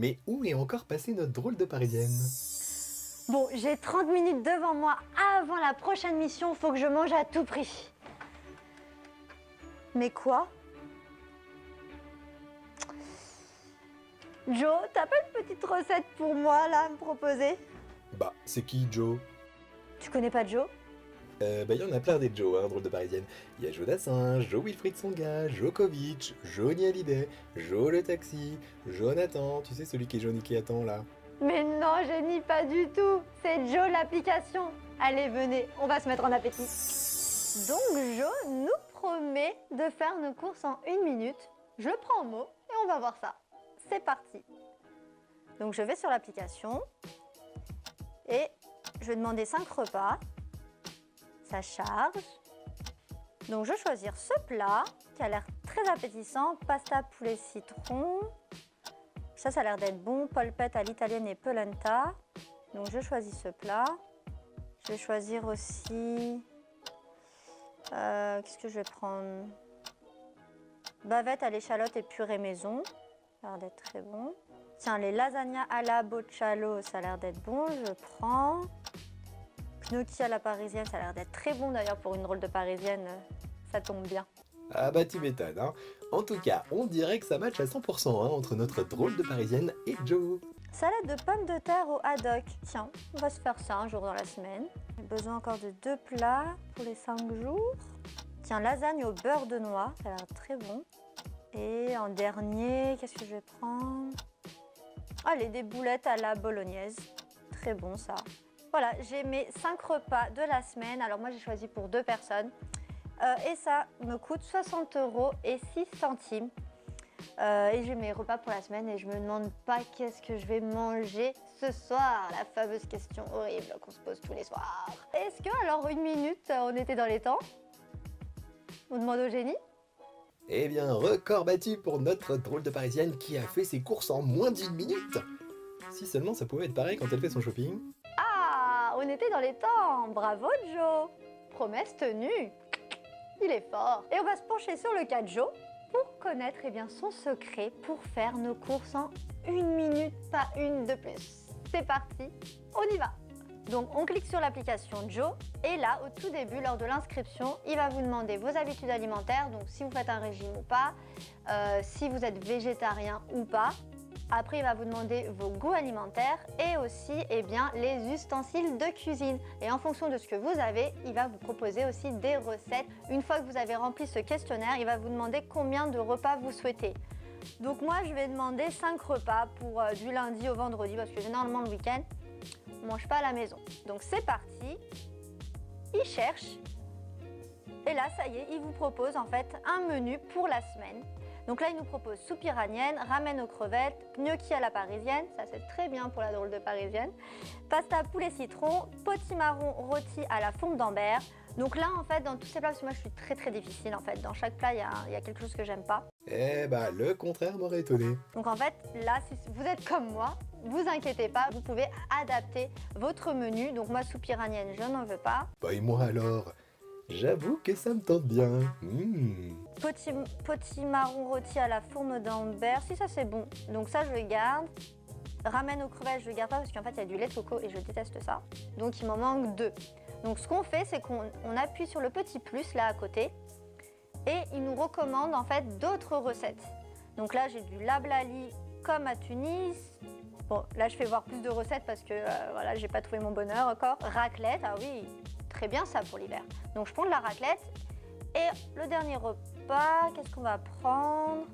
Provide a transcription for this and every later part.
Mais où est encore passée notre drôle de Parisienne? Bon, j'ai 30 minutes devant moi avant la prochaine mission, faut que je mange à tout prix. Mais quoi? Joe, t'as pas une petite recette pour moi là à me proposer? Bah, c'est qui Joe? Tu connais pas Joe? Bah, y en a plein des Joe, hein, drôle de Parisienne. Il y a Joe Dassin, Joe Wilfried Songa, Jokovic, Johnny Hallyday, Joe le taxi, Jonathan, tu sais celui qui est Johnny qui attend là. Mais non, je nie pas du tout. C'est Joe l'application. Allez, venez, on va se mettre en appétit. Donc Joe nous promet de faire nos courses en 1 minute. Je le prends au mot et on va voir ça. C'est parti. Donc je vais sur l'application et je vais demander 5 repas. Ça charge. Donc je vais choisir ce plat qui a l'air très appétissant. Pasta poulet citron. Ça a l'air d'être bon. Polpette à l'italienne et polenta. Donc je choisis ce plat. Je vais choisir aussi... qu'est-ce que je vais prendre? Bavette à l'échalote et purée maison. Ça a l'air d'être très bon. Tiens, les lasagnas à la bocciolo, ça a l'air d'être bon. Je prends. Gnocchi à la parisienne, ça a l'air d'être très bon d'ailleurs pour une drôle de parisienne. Ça tombe bien. Ah bah tu m'étonnes, hein. En tout cas, on dirait que ça match à 100% hein, entre notre drôle de Parisienne et Joe. Salade de pommes de terre au haddock. Tiens, on va se faire ça un jour dans la semaine. J'ai besoin encore de 2 plats pour les 5 jours. Tiens, lasagne au beurre de noix, ça a l'air très bon. Et en dernier, qu'est-ce que je vais prendre? Allez, des boulettes à la bolognaise. Très bon ça. Voilà, j'ai mes 5 repas de la semaine. Alors moi, j'ai choisi pour 2 personnes. Et ça me coûte 60 € et 6 centimes. Et j'ai mes repas pour la semaine et je me demande pas qu'est-ce que je vais manger ce soir. La fameuse question horrible qu'on se pose tous les soirs. Est-ce que alors 1 minute, on était dans les temps? On demande au génie. Eh bien, record battu pour notre drôle de Parisienne qui a fait ses courses en moins d'1 minute. Si seulement ça pouvait être pareil quand elle fait son shopping. Ah, on était dans les temps. Bravo Joe. Promesse tenue. Il est fort. Et on va se pencher sur le cas de Joe pour connaître bien, son secret pour faire nos courses en 1 minute, pas une de plus. C'est parti, on y va. Donc on clique sur l'application Joe et là au tout début lors de l'inscription il va vous demander vos habitudes alimentaires, donc si vous faites un régime ou pas, si vous êtes végétarien ou pas. Après il va vous demander vos goûts alimentaires et aussi les ustensiles de cuisine. Et en fonction de ce que vous avez, il va vous proposer aussi des recettes. Une fois que vous avez rempli ce questionnaire, il va vous demander combien de repas vous souhaitez. Donc moi je vais demander 5 repas pour du lundi au vendredi parce que généralement le week-end on mange pas à la maison. Donc c'est parti, il cherche et là ça y est, il vous propose en fait un menu pour la semaine. Donc là il nous propose soupe iranienne, ramen aux crevettes, gnocchi à la parisienne, ça c'est très bien pour la drôle de parisienne, pasta poulet citron, potimarron rôti à la fonte d'Ambert. Donc là en fait dans tous ces plats, parce que moi je suis très difficile en fait, dans chaque plat il y a quelque chose que j'aime pas. Eh bah le contraire m'aurait étonné. Donc en fait là si vous êtes comme moi, vous inquiétez pas, vous pouvez adapter votre menu. Donc moi soupe iranienne je n'en veux pas. Bah et moi alors? J'avoue que ça me tente bien. Potimarron rôti à la fourme d'Ambert, si ça c'est bon. Donc ça je le garde. Ramen aux crevettes je le garde pas parce qu'en fait il y a du lait de coco et je déteste ça. Donc il m'en manque 2. Donc ce qu'on fait c'est qu'on appuie sur le petit plus là à côté et il nous recommande en fait d'autres recettes. Donc là j'ai du lablali comme à Tunis. Bon là je fais voir plus de recettes parce que voilà j'ai pas trouvé mon bonheur encore. Raclette, ah oui, très bien ça pour l'hiver. Donc je prends de la raclette et le dernier repas, qu'est-ce qu'on va prendre?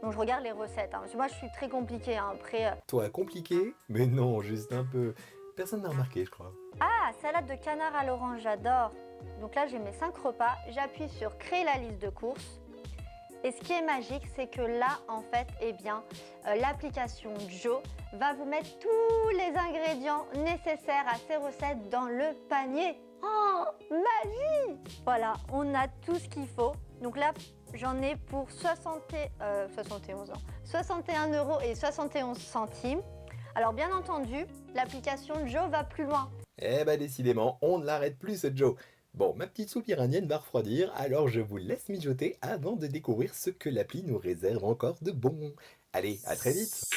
Donc je regarde les recettes, hein, parce que moi je suis très compliquée hein, après. Toi compliqué? Mais non, juste un peu. Personne n'a remarqué je crois. Ah, salade de canard à l'orange, j'adore. Donc là j'ai mes 5 repas, j'appuie sur créer la liste de courses. Et ce qui est magique, c'est que là, en fait, l'application Joe va vous mettre tous les ingrédients nécessaires à ces recettes dans le panier. Oh, magie! Voilà, on a tout ce qu'il faut. Donc là, j'en ai pour 71 € et 71 centimes. Alors bien entendu, l'application Joe va plus loin. Eh bah décidément, on ne l'arrête plus ce Joe. Bon, ma petite soupe iranienne va refroidir, alors je vous laisse mijoter avant de découvrir ce que l'appli nous réserve encore de bon. Allez, à très vite!